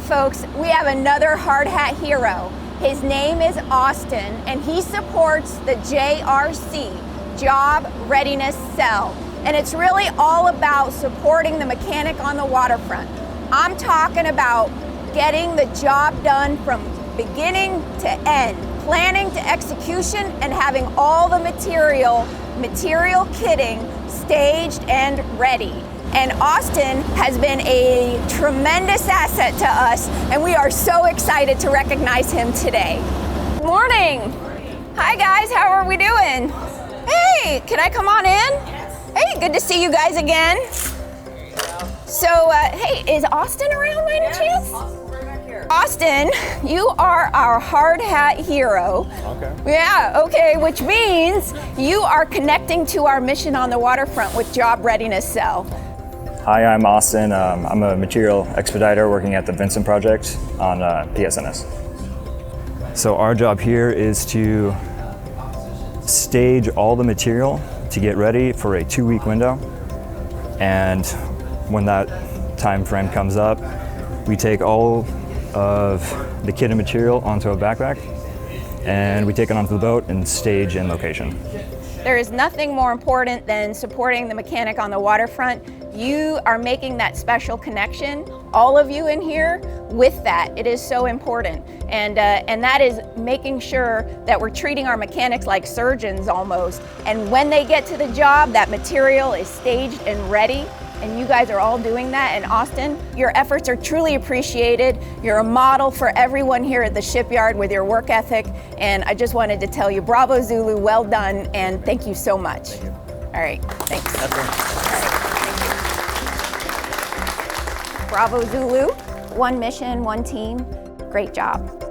folks, we have another hard hat hero. His name is Austin, and he supports the JRC, Job Readiness Cell. And it's really all about supporting the mechanic on the waterfront. I'm talking about getting the job done from beginning to end, planning to execution, and having all the material kitting staged and ready. And Austin has been a tremendous asset to us, and we are so excited to recognize him today. Good morning. Hi guys, how are we doing? Hey, can I come on in? Hey, good to see you guys again. So, hey, is Austin around by any chance? Austin's right back here. Austin, you are our hard hat hero. Okay. Yeah, okay, which means you are connecting to our mission on the waterfront with Job Readiness Cell. Hi, I'm Austin. I'm a material expediter working at the Vincent Project on PSNS. So our job here is to stage all the material to get ready for a 2-week window. And when that time frame comes up, we take all of the kit and material onto a backpack, and we take it onto the boat and stage in location. There is nothing more important than supporting the mechanic on the waterfront. You are making that special connection, all of you in here, with that. It is so important. And that is making sure that we're treating our mechanics like surgeons almost. And when they get to the job, that material is staged and ready. And you guys are all doing that. And Austin, your efforts are truly appreciated. You're a model for everyone here at the shipyard with your work ethic. And I just wanted to tell you, bravo Zulu, well done, and thank you so much. Thank you. All right, thanks. That's Bravo Zulu, one mission, one team, great job.